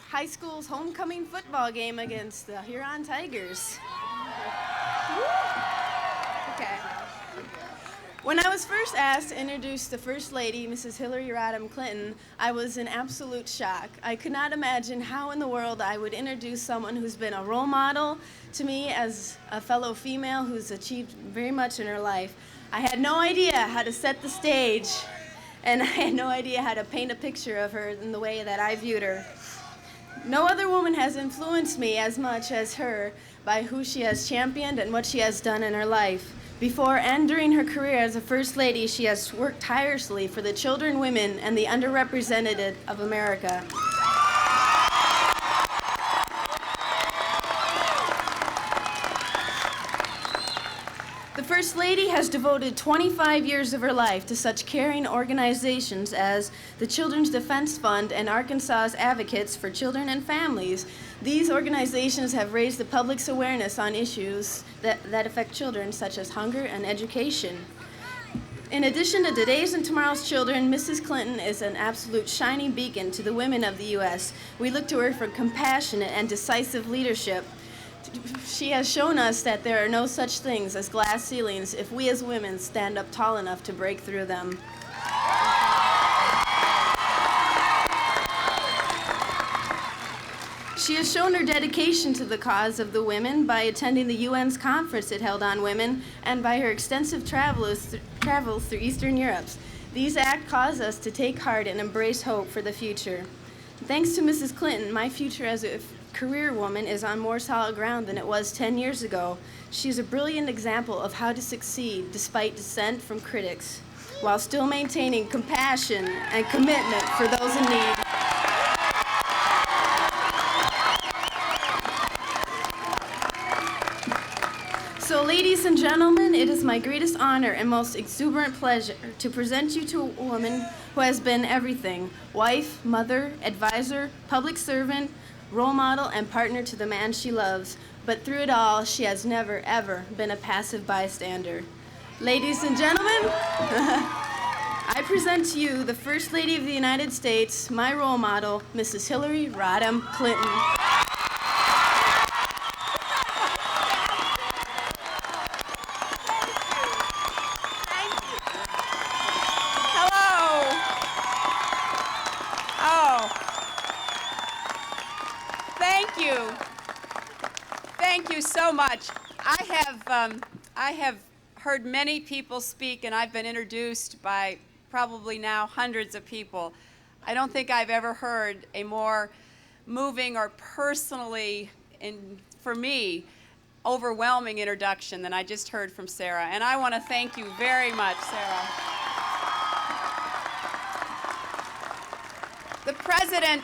high school's homecoming football game against the Huron Tigers. Okay. When I was first asked to introduce the First Lady, Mrs. Hillary Rodham Clinton, I was in absolute shock. I could not imagine how in the world I would introduce someone who's been a role model to me as a fellow female who's achieved very much in her life. I had no idea how to set the stage, and I had no idea how to paint a picture of her in the way that I viewed her. No other woman has influenced me as much as her by who she has championed and what she has done in her life. Before and during her career as a First Lady, she has worked tirelessly for the children, women, and the underrepresented of America. The First Lady has devoted 25 years of her life to such caring organizations as the Children's Defense Fund and Arkansas's Advocates for Children and Families. These organizations have raised the public's awareness on issues that affect children, such as hunger and education. In addition to today's and tomorrow's children, Mrs. Clinton is an absolute shining beacon to the women of the U.S. We look to her for compassionate and decisive leadership. She has shown us that there are no such things as glass ceilings if we as women stand up tall enough to break through them. She has shown her dedication to the cause of the women by attending the UN's conference it held on women and by her extensive travels through Eastern Europe. These acts cause us to take heart and embrace hope for the future. Thanks to Mrs. Clinton, my future as a career woman is on more solid ground than it was 10 years ago. She is a brilliant example of how to succeed despite dissent from critics, while still maintaining compassion and commitment for those in need. So, ladies and gentlemen, it is my greatest honor and most exuberant pleasure to present you to a woman who has been everything: wife, mother, advisor, public servant, role model, and partner to the man she loves. But through it all, she has never, ever been a passive bystander. Ladies and gentlemen, I present to you the First Lady of the United States, my role model, Mrs. Hillary Rodham Clinton. Thank you so much. I have heard many people speak, and I've been introduced by probably now hundreds of people. I don't think I've ever heard a more moving or personally, for me, overwhelming introduction than I just heard from Sarah. And I want to thank you very much, Sarah. The President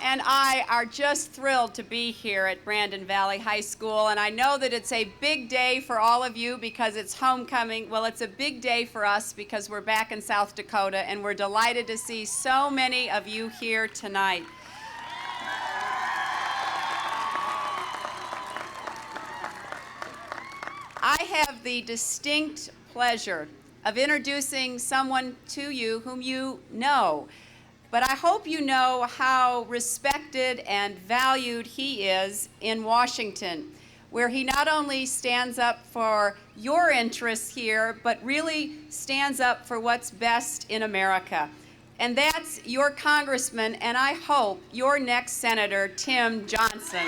and I are just thrilled to be here at Brandon Valley High School, and I know that it's a big day for all of you because it's homecoming. Well, it's a big day for us because we're back in South Dakota, and we're delighted to see so many of you here tonight. I have the distinct pleasure of introducing someone to you whom you know. But I hope you know how respected and valued he is in Washington, where he not only stands up for your interests here, but really stands up for what's best in America. And that's your Congressman, and I hope your next Senator, Tim Johnson.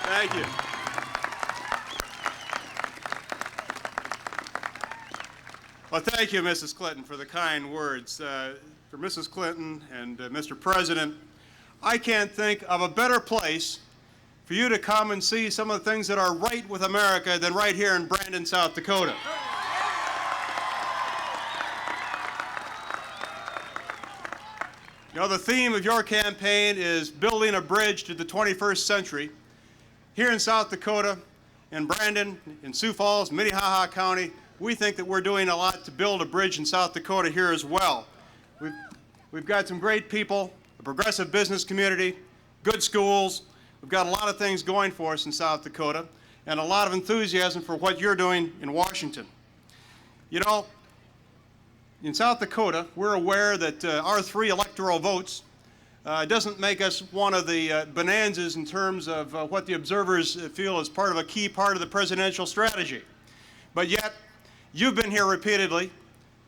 Thank you. Well, thank you, Mrs. Clinton, for the kind words. For Mrs. Clinton and Mr. President, I can't think of a better place for you to come and see some of the things that are right with America than right here in Brandon, South Dakota. You know, the theme of your campaign is building a bridge to the 21st century. Here in South Dakota, in Brandon, in Sioux Falls, Minnehaha County, we think that we're doing a lot to build a bridge in South Dakota here as well. We've got some great people, a progressive business community, good schools. We've got a lot of things going for us in South Dakota, and a lot of enthusiasm for what you're doing in Washington. You know, in South Dakota, we're aware that our 3 electoral votes doesn't make us one of the bonanzas in terms of what the observers feel is part of a key part of the presidential strategy. But yet, you've been here repeatedly.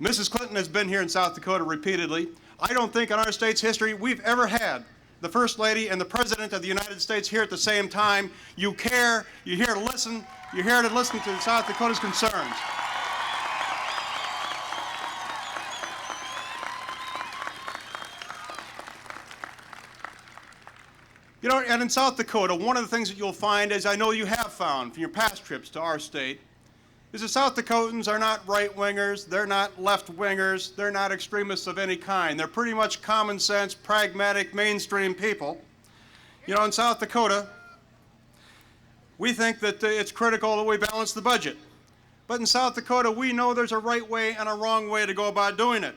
Mrs. Clinton has been here in South Dakota repeatedly. I don't think in our state's history we've ever had the First Lady and the President of the United States here at the same time. You care, you're here to listen to South Dakota's concerns. You know, and in South Dakota, one of the things that you'll find, as I know you have found from your past trips to our state, is that South Dakotans are not right-wingers, they're not left-wingers, they're not extremists of any kind. They're pretty much common sense, pragmatic, mainstream people. You know, in South Dakota, we think that it's critical that we balance the budget. But in South Dakota, we know there's a right way and a wrong way to go about doing it.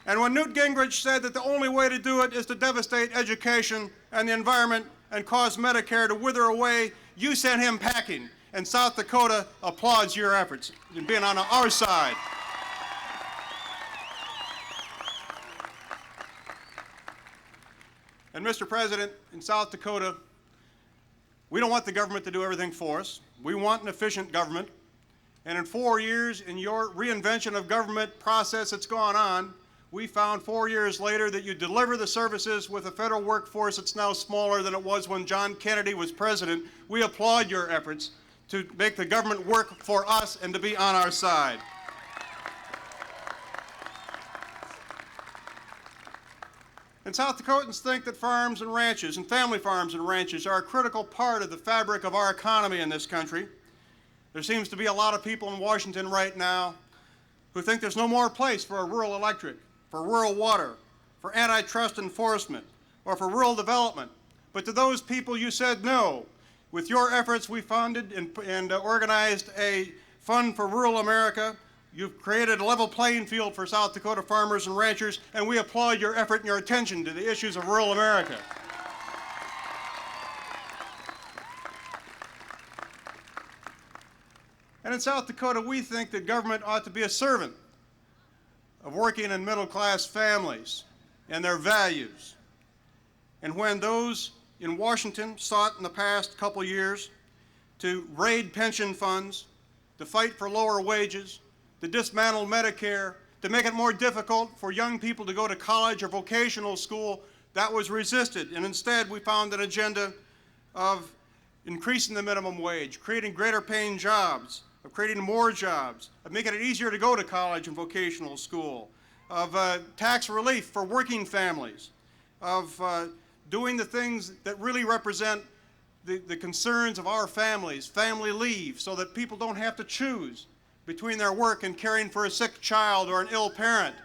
And when Newt Gingrich said that the only way to do it is to devastate education and the environment and cause Medicare to wither away, you sent him packing. And South Dakota applauds your efforts in being on our side. And Mr. President, in South Dakota, we don't want the government to do everything for us. We want an efficient government. And in 4 years, in your reinvention of government process that's gone on, we found 4 years later that you deliver the services with a federal workforce that's now smaller than it was when John Kennedy was president. We applaud your efforts to make the government work for us and to be on our side. And South Dakotans think that farms and ranches and family farms and ranches are a critical part of the fabric of our economy in this country. There seems to be a lot of people in Washington right now who think there's no more place for a rural electric, for rural water, for antitrust enforcement, or for rural development. But to those people you said no. With your efforts, we funded and organized a fund for rural America. You've created a level playing field for South Dakota farmers and ranchers, and we applaud your effort and your attention to the issues of rural America. And in South Dakota, we think that government ought to be a servant of working and middle-class families and their values. And when those in Washington sought in the past couple years to raid pension funds, to fight for lower wages, to dismantle Medicare, to make it more difficult for young people to go to college or vocational school, that was resisted. And instead, we found an agenda of increasing the minimum wage, creating greater paying jobs, of creating more jobs, of making it easier to go to college and vocational school, of tax relief for working families, of doing the things that really represent the concerns of our families, family leave, so that people don't have to choose between their work and caring for a sick child or an ill parent.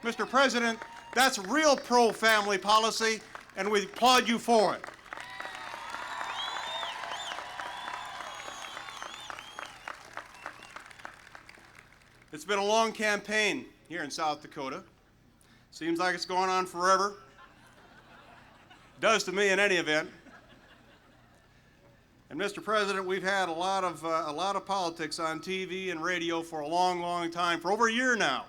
Mr. President, that's real pro-family policy, and we applaud you for it. It's been a long campaign here in South Dakota. Seems like it's going on forever. Does to me in any event. And Mr. President, we've had a lot of politics on TV and radio for a long, long time, for over a year now.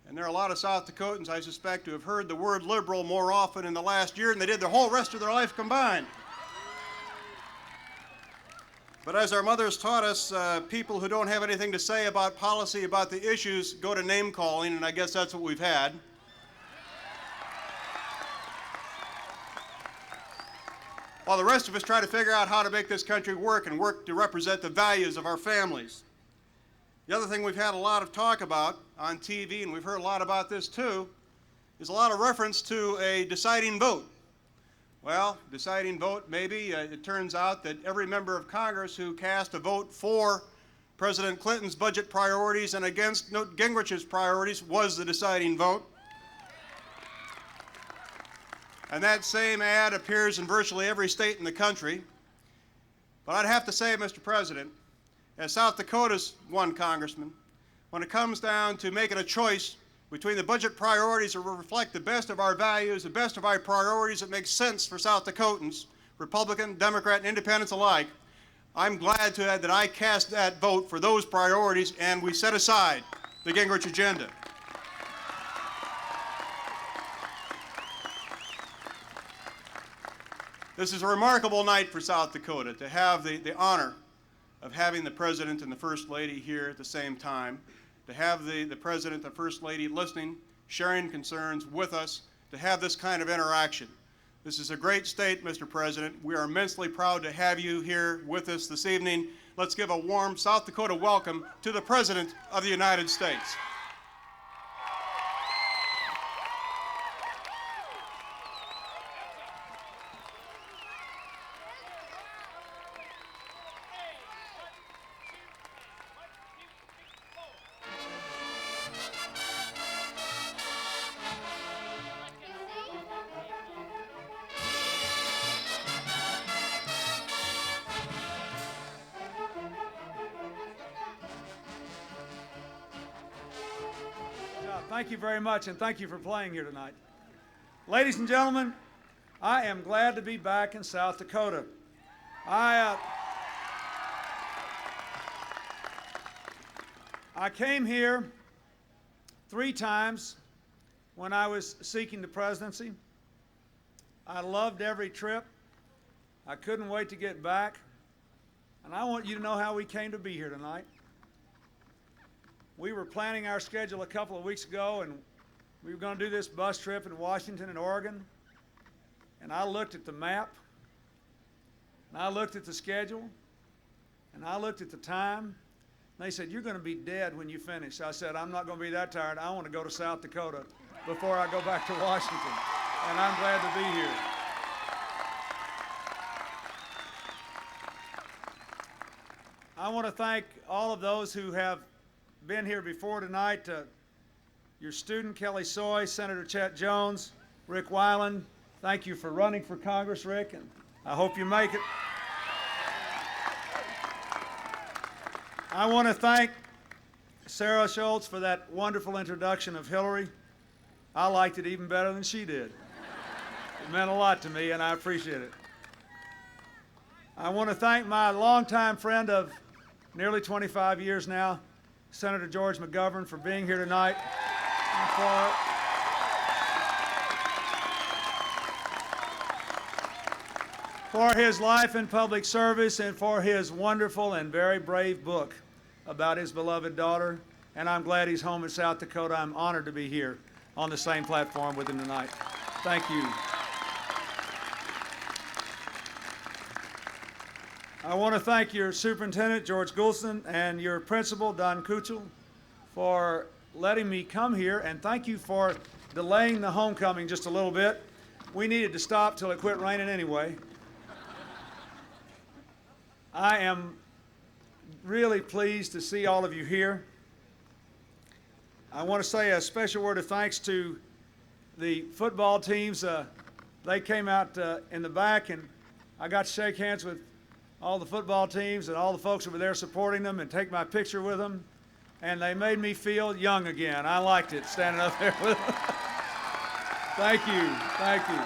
And there are a lot of South Dakotans, I suspect, who have heard the word liberal more often in the last year than they did the whole rest of their life combined. But as our mothers taught us, people who don't have anything to say about policy, about the issues, go to name-calling, and I guess that's what we've had. While the rest of us try to figure out how to make this country work and work to represent the values of our families. The other thing we've had a lot of talk about on TV, and we've heard a lot about this too, is a lot of reference to a deciding vote. Well, deciding vote, maybe. It turns out that every member of Congress who cast a vote for President Clinton's budget priorities and against Newt Gingrich's priorities was the deciding vote. And that same ad appears in virtually every state in the country. But I'd have to say, Mr. President, as South Dakota's one congressman, when it comes down to making a choice between the budget priorities that reflect the best of our values, the best of our priorities that make sense for South Dakotans, Republican, Democrat, and Independents alike, I'm glad to add that I cast that vote for those priorities, and we set aside the Gingrich agenda. This is a remarkable night for South Dakota to have the honor of having the President and the First Lady here at the same time, to have the President and First Lady listening, sharing concerns with us, to have this kind of interaction. This is a great state, Mr. President. We are immensely proud to have you here with us this evening. Let's give a warm South Dakota welcome to the President of the United States. Thank you very much, and thank you for playing here tonight. Ladies and gentlemen, I am glad to be back in South Dakota. I came here 3 times when I was seeking the presidency. I loved every trip. I couldn't wait to get back. And I want you to know how we came to be here tonight. We were planning our schedule a couple of weeks ago, and we were going to do this bus trip in Washington and Oregon. And I looked at the map, and I looked at the schedule, and I looked at the time. And they said, "You're going to be dead when you finish." I said, "I'm not going to be that tired. I want to go to South Dakota before I go back to Washington." And I'm glad to be here. I want to thank all of those who have been here before tonight. Your student, Kelly Soy, Senator Chet Jones, Rick Weiland. Thank you for running for Congress, Rick, and I hope you make it. I want to thank Sarah Schultz for that wonderful introduction of Hillary. I liked it even better than she did. It meant a lot to me, and I appreciate it. I want to thank my longtime friend of nearly 25 years now, Senator George McGovern, for being here tonight, and for his life in public service, and for his wonderful and very brave book about his beloved daughter. And I'm glad he's home in South Dakota. I'm honored to be here on the same platform with him tonight. Thank you. I want to thank your superintendent, George Goulston, and your principal, Don Kuchel, for letting me come here, and thank you for delaying the homecoming just a little bit. We needed to stop till it quit raining anyway. I am really pleased to see all of you here. I want to say a special word of thanks to the football teams. They came out in the back, and I got to shake hands with all the football teams and all the folks over there supporting them and take my picture with them. And they made me feel young again. I liked it, standing up there with them. Thank you. Thank you.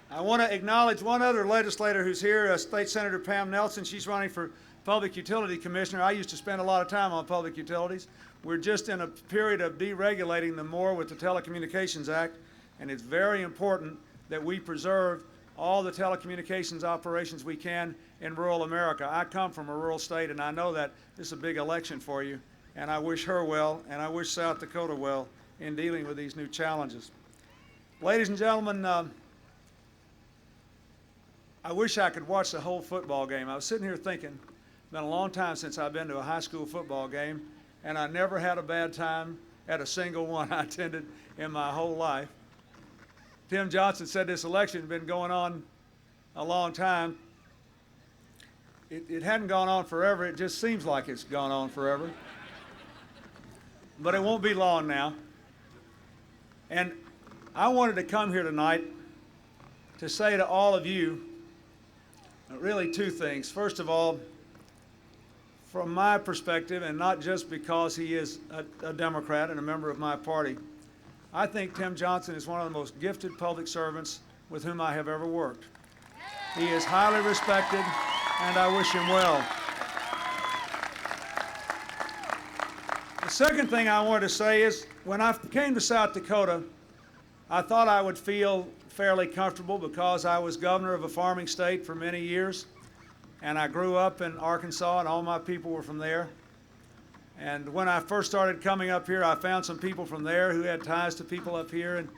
I want to acknowledge one other legislator who's here, State Senator Pam Nelson. She's running for Public Utility Commissioner. I used to spend a lot of time on public utilities. We're just in a period of deregulating them more with the Telecommunications Act, and it's very important that we preserve all the telecommunications operations we can in rural America. I come from a rural state, and I know that this is a big election for you, and I wish her well, and I wish South Dakota well in dealing with these new challenges. Ladies and gentlemen, I wish I could watch the whole football game. I was sitting here thinking, it's been a long time since I've been to a high school football game, and I never had a bad time at a single one I attended in my whole life. Tim Johnson said this election had been going on a long time. It hadn't gone on forever. It just seems like it's gone on forever. But it won't be long now. And I wanted to come here tonight to say to all of you really 2 things. First of all, from my perspective, and not just because he is a Democrat and a member of my party, I think Tim Johnson is one of the most gifted public servants with whom I have ever worked. He is highly respected, and I wish him well. The second thing I wanted to say is, when I came to South Dakota, I thought I would feel fairly comfortable because I was governor of a farming state for many years, and I grew up in Arkansas, and all my people were from there. And when I first started coming up here, I found some people from there who had ties to people up here, and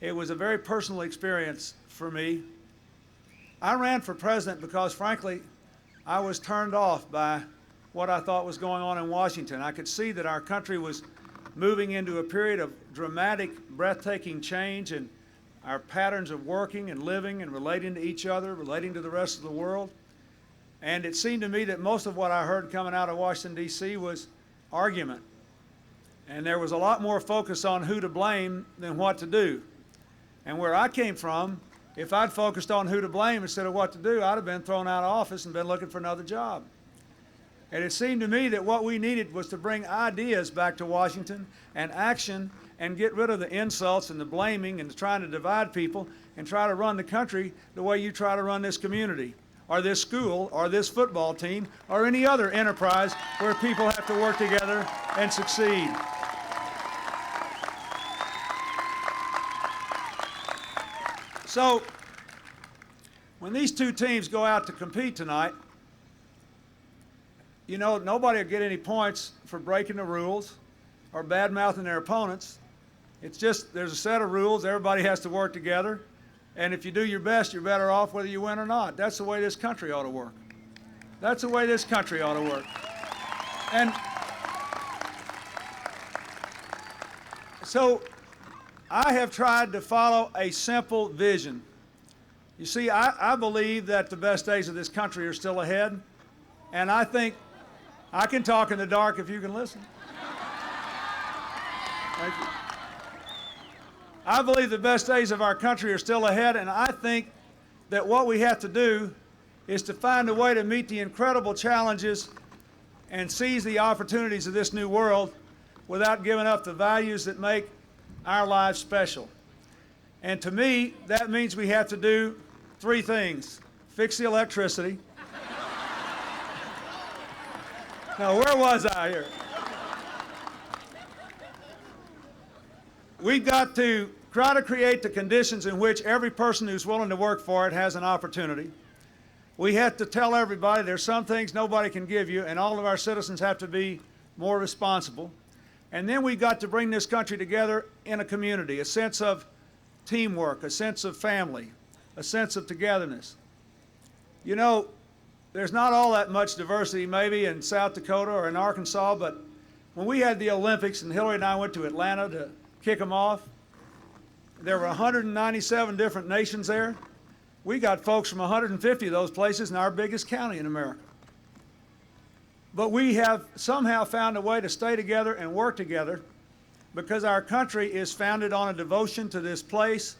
it was a very personal experience for me. I ran for president because, frankly, I was turned off by what I thought was going on in Washington. I could see that our country was moving into a period of dramatic, breathtaking change in our patterns of working and living and relating to each other, relating to the rest of the world. And it seemed to me that most of what I heard coming out of Washington, D.C. was argument. And there was a lot more focus on who to blame than what to do. And where I came from, if I'd focused on who to blame instead of what to do, I'd have been thrown out of office and been looking for another job. And it seemed to me that what we needed was to bring ideas back to Washington and action and get rid of the insults and the blaming and trying to divide people and try to run the country the way you try to run this community or this school or this football team or any other enterprise where people have to work together and succeed. So when these two teams go out to compete tonight, you know, nobody will get any points for breaking the rules or bad-mouthing their opponents. It's just there's a set of rules. Everybody has to work together. And if you do your best, you're better off whether you win or not. That's the way this country ought to work. That's the way this country ought to work. And so I have tried to follow a simple vision. You see, I believe that the best days of this country are still ahead. And I think I can talk in the dark if you can listen. Thank you. I believe the best days of our country are still ahead, and I think that what we have to do is to find a way to meet the incredible challenges and seize the opportunities of this new world without giving up the values that make our lives special. And to me, that means we have to do three things. Fix the electricity. Now, where was I here? We've got to try to create the conditions in which every person who's willing to work for it has an opportunity. We have to tell everybody there's some things nobody can give you, and all of our citizens have to be more responsible. And then we've got to bring this country together in a community, a sense of teamwork, a sense of family, a sense of togetherness. You know, there's not all that much diversity maybe in South Dakota or in Arkansas, but when we had the Olympics and Hillary and I went to Atlanta to kick them off, there were 197 different nations there. We got folks from 150 of those places in our biggest county in America. But we have somehow found a way to stay together and work together because our country is founded on a devotion to this place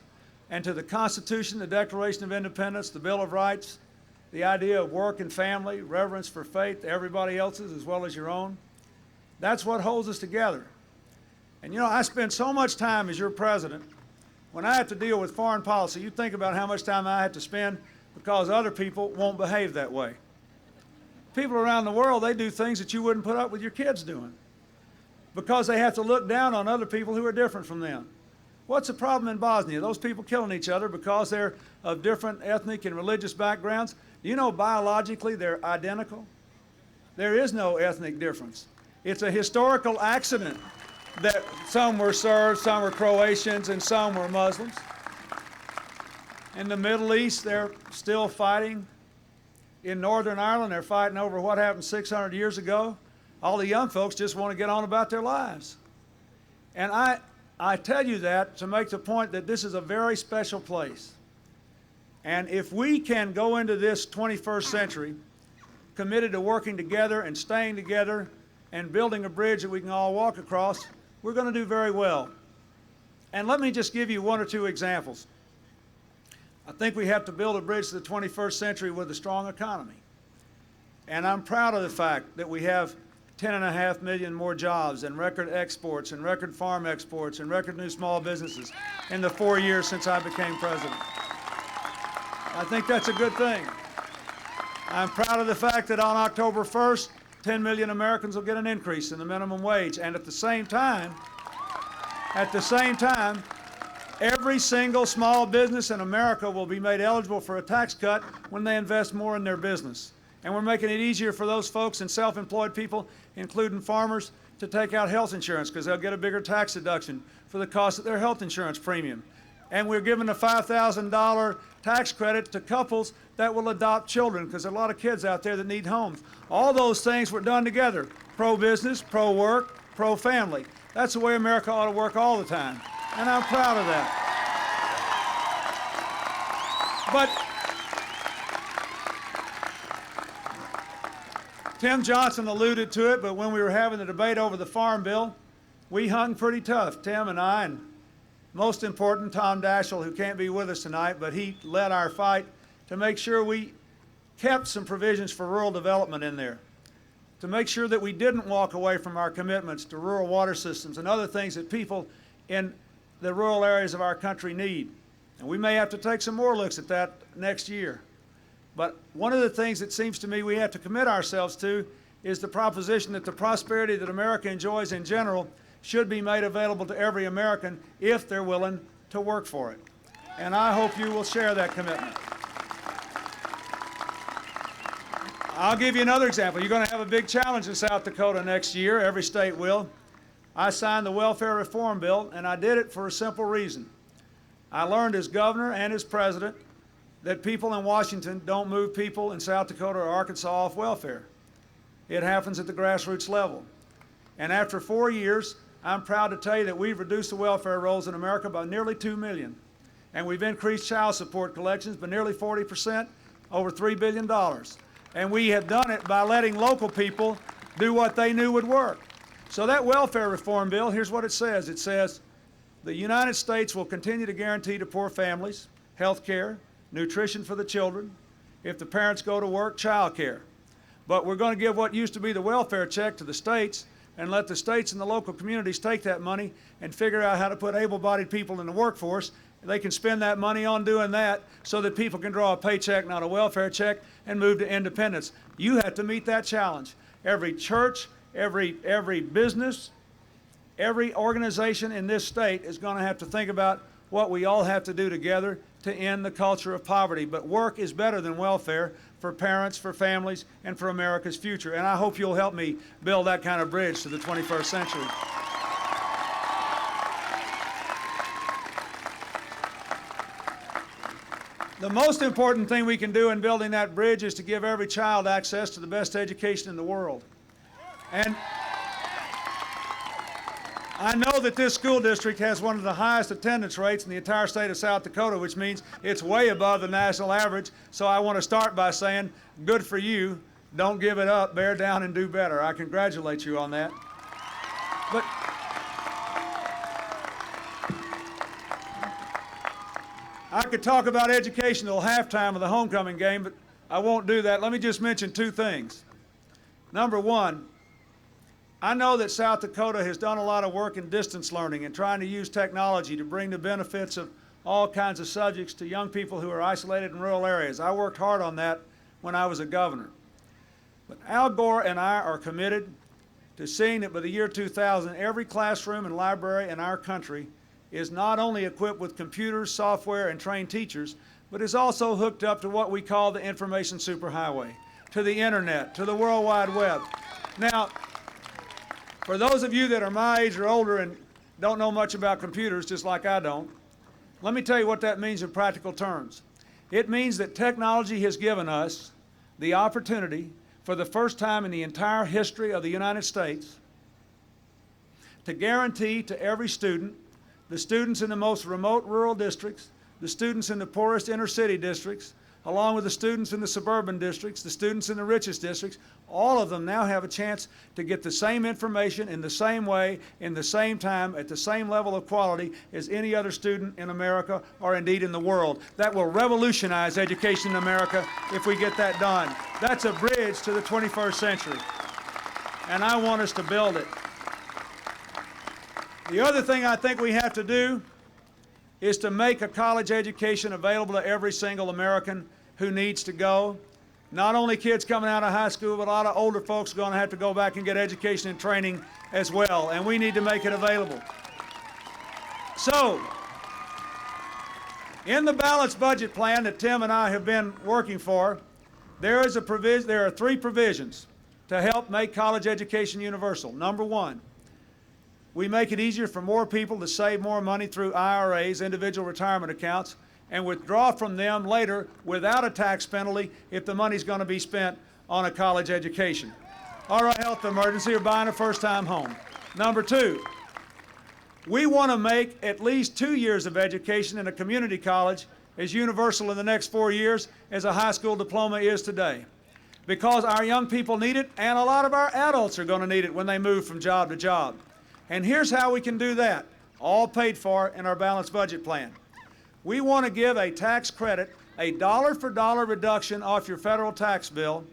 and to the Constitution, the Declaration of Independence, the Bill of Rights, the idea of work and family, reverence for faith, everybody else's as well as your own. That's what holds us together. And you know, I spend so much time as your president. When I have to deal with foreign policy, you think about how much time I have to spend because other people won't behave that way. People around the world, they do things that you wouldn't put up with your kids doing because they have to look down on other people who are different from them. What's the problem in Bosnia? Those people killing each other because they're of different ethnic and religious backgrounds. Do you know biologically they're identical? There is no ethnic difference. It's a historical accident that some were Serbs, some were Croatians, and some were Muslims. In the Middle East, they're still fighting. In Northern Ireland, they're fighting over what happened 600 years ago. All the young folks just want to get on about their lives. And I tell you that to make the point that this is a very special place. And if we can go into this 21st century committed to working together and staying together and building a bridge that we can all walk across, we're going to do very well. And let me just give you one or two examples. I think we have to build a bridge to the 21st century with a strong economy. And I'm proud of the fact that we have 10.5 million more jobs and record exports and record farm exports and record new small businesses in the 4 years since I became president. I think that's a good thing. I'm proud of the fact that on October 1st, 10 million Americans will get an increase in the minimum wage. And at the same time, every single small business in America will be made eligible for a tax cut when they invest more in their business. And we're making it easier for those folks and self-employed people, including farmers, to take out health insurance because they'll get a bigger tax deduction for the cost of their health insurance premium. And we're giving a $5,000 tax credit to couples that will adopt children because there are a lot of kids out there that need homes. All those things were done together. Pro-business, pro-work, pro-family. That's the way America ought to work all the time. And I'm proud of that. But Tim Johnson alluded to it, but when we were having the debate over the Farm Bill, we hung pretty tough, Tim and I, and most important, Tom Daschle, who can't be with us tonight, but he led our fight to make sure we kept some provisions for rural development in there, to make sure that we didn't walk away from our commitments to rural water systems and other things that people in the rural areas of our country need. And we may have to take some more looks at that next year. But one of the things that seems to me we have to commit ourselves to is the proposition that the prosperity that America enjoys in general should be made available to every American if they're willing to work for it. And I hope you will share that commitment. I'll give you another example. You're going to have a big challenge in South Dakota next year. Every state will. I signed the welfare reform bill, and I did it for a simple reason. I learned as governor and as president that people in Washington don't move people in South Dakota or Arkansas off welfare. It happens at the grassroots level. And after 4 years, I'm proud to tell you that we've reduced the welfare rolls in America by nearly 2 million. And we've increased child support collections by nearly 40%, over $3 billion. And we have done it by letting local people do what they knew would work. So that welfare reform bill, here's what it says. It says, the United States will continue to guarantee to poor families health care, nutrition for the children, if the parents go to work, child care. But we're going to give what used to be the welfare check to the states and let the states and the local communities take that money and figure out how to put able-bodied people in the workforce. They can spend that money on doing that so that people can draw a paycheck, not a welfare check, and move to independence. You have to meet that challenge. Every church, every business, every organization in this state is going to have to think about what we all have to do together to end the culture of poverty. But work is better than welfare for parents, for families, and for America's future. And I hope you'll help me build that kind of bridge to the 21st century. The most important thing we can do in building that bridge is to give every child access to the best education in the world. And I know that this school district has one of the highest attendance rates in the entire state of South Dakota, which means it's way above the national average. So I want to start by saying, good for you. Don't give it up. Bear down and do better. I congratulate you on that. But I could talk about education till halftime of the homecoming game, but I won't do that. Let me just mention two things. Number one, I know that South Dakota has done a lot of work in distance learning and trying to use technology to bring the benefits of all kinds of subjects to young people who are isolated in rural areas. I worked hard on that when I was a governor. But Al Gore and I are committed to seeing that by the year 2000, every classroom and library in our country is not only equipped with computers, software, and trained teachers, but is also hooked up to what we call the information superhighway, to the internet, to the World Wide Web. Now, for those of you that are my age or older and don't know much about computers, just like I don't, let me tell you what that means in practical terms. It means that technology has given us the opportunity for the first time in the entire history of the United States to guarantee to every student, the students in the most remote rural districts, the students in the poorest inner city districts, along with the students in the suburban districts, the students in the richest districts, all of them now have a chance to get the same information in the same way, in the same time, at the same level of quality as any other student in America or indeed in the world. That will revolutionize education in America if we get that done. That's a bridge to the 21st century, and I want us to build it. The other thing I think we have to do is to make a college education available to every single American who needs to go. Not only kids coming out of high school, but a lot of older folks are going to have to go back and get education and training as well, and we need to make it available. So, in the balanced budget plan that Tim and I have been working for, there are three provisions to help make college education universal. Number one, we make it easier for more people to save more money through IRAs, individual retirement accounts, and withdraw from them later without a tax penalty if the money's going to be spent on a college education, or a health emergency, or buying a first-time home. Number two, we want to make at least 2 years of education in a community college as universal in the next 4 years as a high school diploma is today, because our young people need it, and a lot of our adults are going to need it when they move from job to job. And here's how we can do that, all paid for in our balanced budget plan. We want to give a tax credit, a dollar-for-dollar reduction off your federal tax bill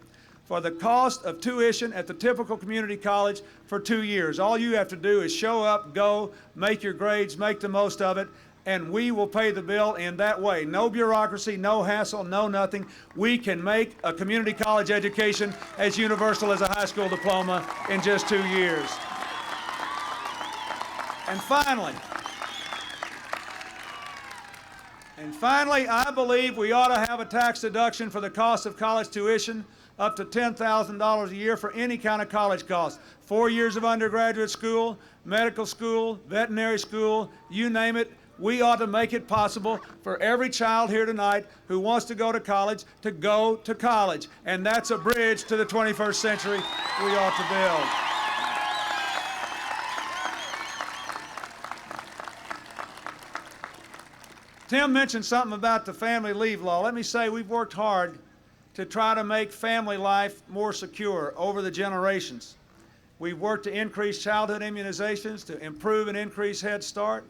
for the cost of tuition at the typical community college for 2 years. All you have to do is show up, go, make your grades, make the most of it, and we will pay the bill in that way. No bureaucracy, no hassle, no nothing. We can make a community college education as universal as a high school diploma in just 2 years. And finally, I believe we ought to have a tax deduction for the cost of college tuition up to $10,000 a year for any kind of college cost. 4 years of undergraduate school, medical school, veterinary school, you name it. We ought to make it possible for every child here tonight who wants to go to college. And that's a bridge to the 21st century we ought to build. Tim mentioned something about the family leave law. Let me say we've worked hard to try to make family life more secure over the generations. We've worked to increase childhood immunizations, to improve and increase Head Start.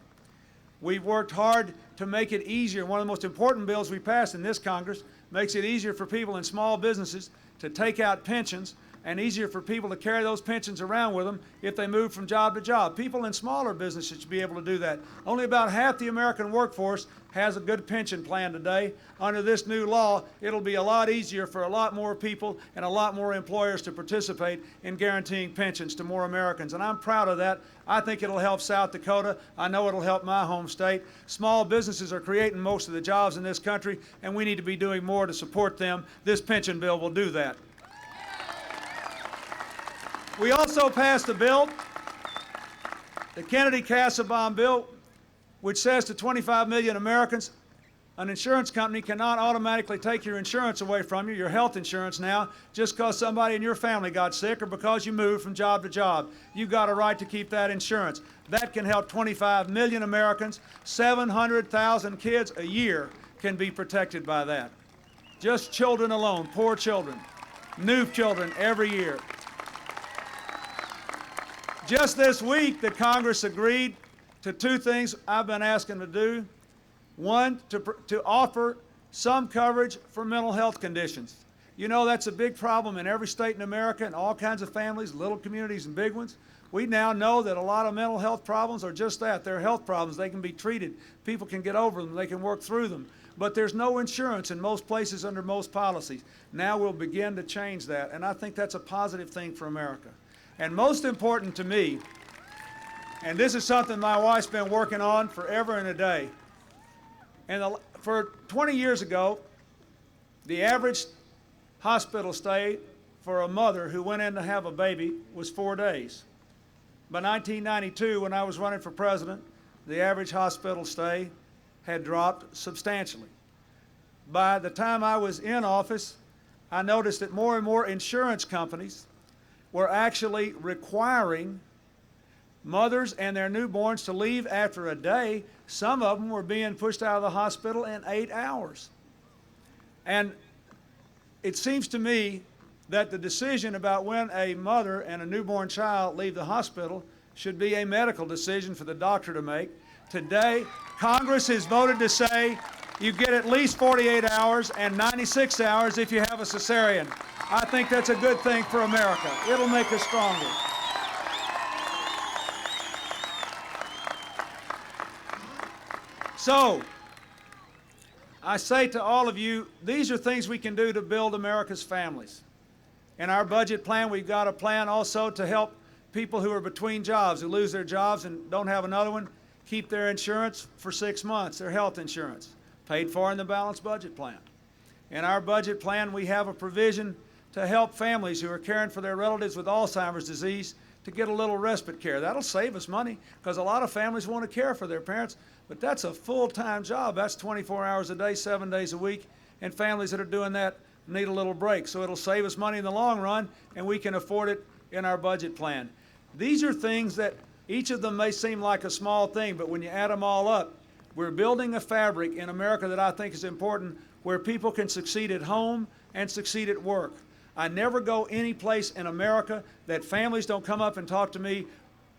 We've worked hard to make it easier. One of the most important bills we passed in this Congress makes it easier for people in small businesses to take out pensions, and easier for people to carry those pensions around with them if they move from job to job. People in smaller businesses should be able to do that. Only about half the American workforce has a good pension plan today. Under this new law, it'll be a lot easier for a lot more people and a lot more employers to participate in guaranteeing pensions to more Americans. And I'm proud of that. I think it'll help South Dakota. I know it'll help my home state. Small businesses are creating most of the jobs in this country, and we need to be doing more to support them. This pension bill will do that. We also passed a bill, the Kennedy-Kassebaum bill, which says to 25 million Americans, an insurance company cannot automatically take your insurance away from you, your health insurance now, just because somebody in your family got sick or because you moved from job to job. You've got a right to keep that insurance. That can help 25 million Americans. 700,000 kids a year can be protected by that. Just children alone, poor children, new children every year. Just this week, the Congress agreed to two things I've been asking to do. One, to offer some coverage for mental health conditions. You know, that's a big problem in every state in America, and all kinds of families, little communities and big ones. We now know that a lot of mental health problems are just that. They're health problems. They can be treated. People can get over them. They can work through them. But there's no insurance in most places under most policies. Now we'll begin to change that, and I think that's a positive thing for America. And most important to me, and this is something my wife's been working on forever and a day, and for 20 years ago, the average hospital stay for a mother who went in to have a baby was 4 days. By 1992, when I was running for president, the average hospital stay had dropped substantially. By the time I was in office, I noticed that more and more insurance companies were actually requiring mothers and their newborns to leave after a day. Some of them were being pushed out of the hospital in 8 hours. And it seems to me that the decision about when a mother and a newborn child leave the hospital should be a medical decision for the doctor to make. Today, Congress has voted to say you get at least 48 hours and 96 hours if you have a cesarean. I think that's a good thing for America. It'll make us stronger. So, I say to all of you, these are things we can do to build America's families. In our budget plan, we've got a plan also to help people who are between jobs, who lose their jobs and don't have another one, keep their insurance for 6 months, their health insurance, paid for in the balanced budget plan. In our budget plan, we have a provision to help families who are caring for their relatives with Alzheimer's disease to get a little respite care. That'll save us money because a lot of families want to care for their parents, but that's a full-time job. That's 24 hours a day, 7 days a week, and families that are doing that need a little break. So it'll save us money in the long run, and we can afford it in our budget plan. These are things that each of them may seem like a small thing, but when you add them all up, we're building a fabric in America that I think is important where people can succeed at home and succeed at work. I never go any place in America that families don't come up and talk to me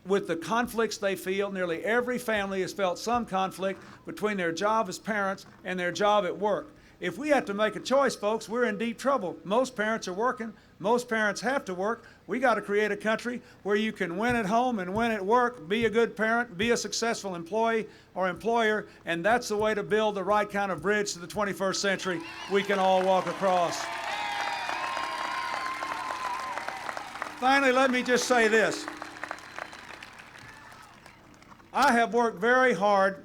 with the conflicts they feel. Nearly every family has felt some conflict between their job as parents and their job at work. If we have to make a choice, folks, we're in deep trouble. Most parents are working. Most parents have to work. We got to create a country where you can win at home and win at work, be a good parent, be a successful employee or employer, and that's the way to build the right kind of bridge to the 21st century we can all walk across. Finally, let me just say this. I have worked very hard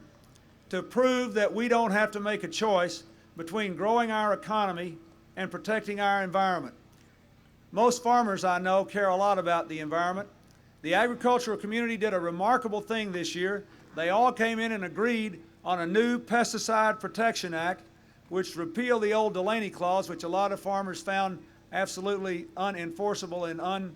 to prove that we don't have to make a choice between growing our economy and protecting our environment. Most farmers I know care a lot about the environment. The agricultural community did a remarkable thing this year. They all came in and agreed on a new Pesticide Protection Act, which repealed the old Delaney Clause, which a lot of farmers found absolutely unenforceable and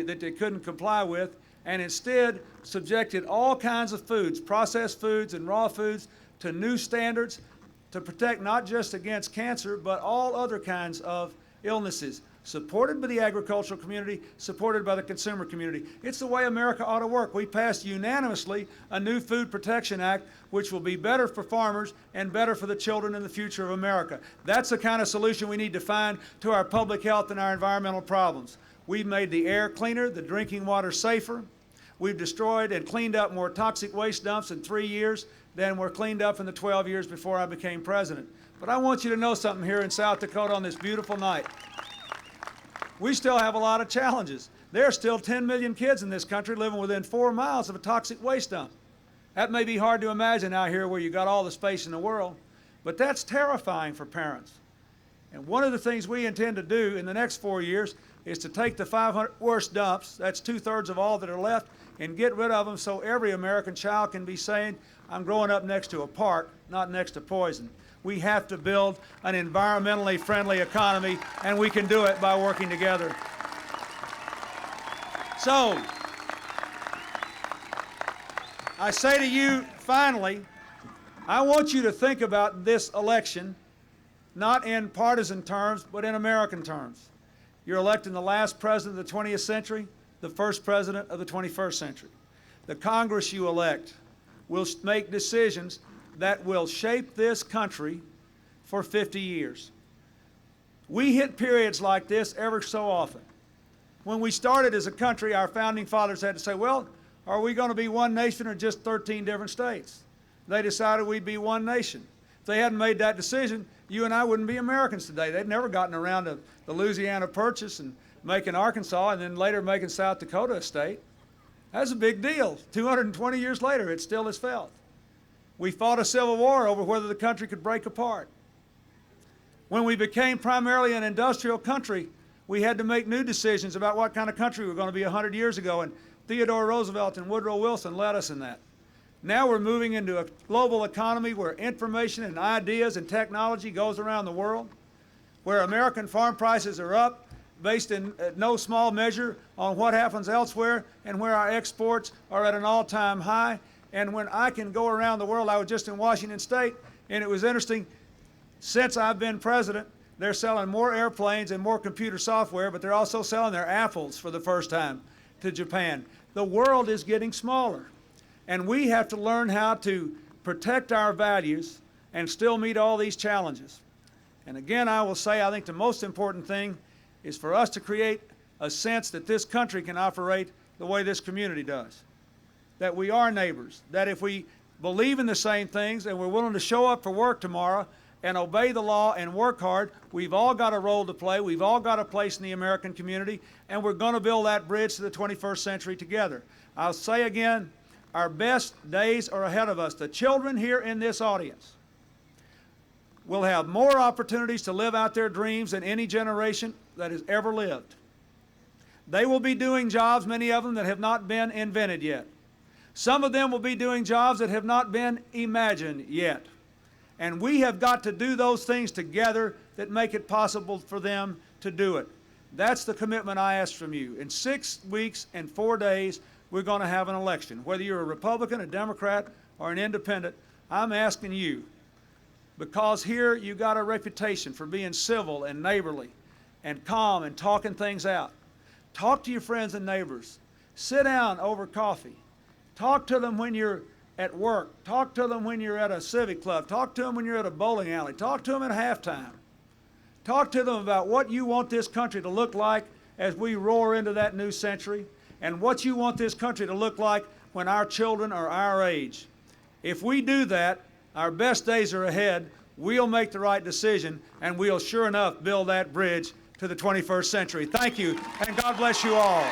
that they couldn't comply with, and instead subjected all kinds of foods, processed foods and raw foods, to new standards to protect not just against cancer, but all other kinds of illnesses, supported by the agricultural community, supported by the consumer community. It's the way America ought to work. We passed unanimously a new Food Protection Act, which will be better for farmers and better for the children in the future of America. That's the kind of solution we need to find to our public health and our environmental problems. We've made the air cleaner, the drinking water safer. We've destroyed and cleaned up more toxic waste dumps in 3 years than were cleaned up in the 12 years before I became president. But I want you to know something here in South Dakota on this beautiful night. We still have a lot of challenges. There are still 10 million kids in this country living within 4 miles of a toxic waste dump. That may be hard to imagine out here where you got all the space in the world, but that's terrifying for parents. And one of the things we intend to do in the next 4 years is to take the 500 worst dumps, that's 2/3 of all that are left, and get rid of them so every American child can be saying, I'm growing up next to a park, not next to poison. We have to build an environmentally friendly economy, and we can do it by working together. So, I say to you, finally, I want you to think about this election, not in partisan terms, but in American terms. You're electing the last president of the 20th century, the first president of the 21st century. The Congress you elect will make decisions that will shape this country for 50 years. We hit periods like this ever so often. When we started as a country, our founding fathers had to say, well, are we going to be one nation or just 13 different states? They decided we'd be one nation. If they hadn't made that decision, you and I wouldn't be Americans today. They'd never gotten around to the Louisiana Purchase and making Arkansas and then later making South Dakota a state. That's a big deal. 220 years later, it still is felt. We fought a civil war over whether the country could break apart. When we became primarily an industrial country, we had to make new decisions about what kind of country we were going to be 100 years ago, and Theodore Roosevelt and Woodrow Wilson led us in that. Now we're moving into a global economy where information and ideas and technology goes around the world, where American farm prices are up, based in no small measure on what happens elsewhere, and where our exports are at an all-time high. And when I can go around the world, I was just in Washington State, and it was interesting, since I've been president, they're selling more airplanes and more computer software, but they're also selling their apples for the first time to Japan. The world is getting smaller, and we have to learn how to protect our values and still meet all these challenges. And again, I will say, I think the most important thing is for us to create a sense that this country can operate the way this community does. That we are neighbors, that if we believe in the same things, and we're willing to show up for work tomorrow and obey the law and work hard. We've all got a role to play. We've all got a place in the American community, and we're going to build that bridge to the 21st century together. I'll say again, our best days are ahead of us. The children here in this audience will have more opportunities to live out their dreams than any generation that has ever lived. They will be doing jobs, many of them, that have not been invented yet. Some of them will be doing jobs that have not been imagined yet. And we have got to do those things together that make it possible for them to do it. That's the commitment I ask from you. In 6 weeks and 4 days, we're going to have an election. Whether you're a Republican, a Democrat, or an independent, I'm asking you, because here you got a reputation for being civil and neighborly and calm and talking things out. Talk to your friends and neighbors. Sit down over coffee. Talk to them when you're at work. Talk to them when you're at a civic club. Talk to them when you're at a bowling alley. Talk to them at halftime. Talk to them about what you want this country to look like as we roar into that new century, and what you want this country to look like when our children are our age. If we do that, our best days are ahead. We'll make the right decision, and we'll sure enough build that bridge to the 21st century. Thank you, and God bless you all.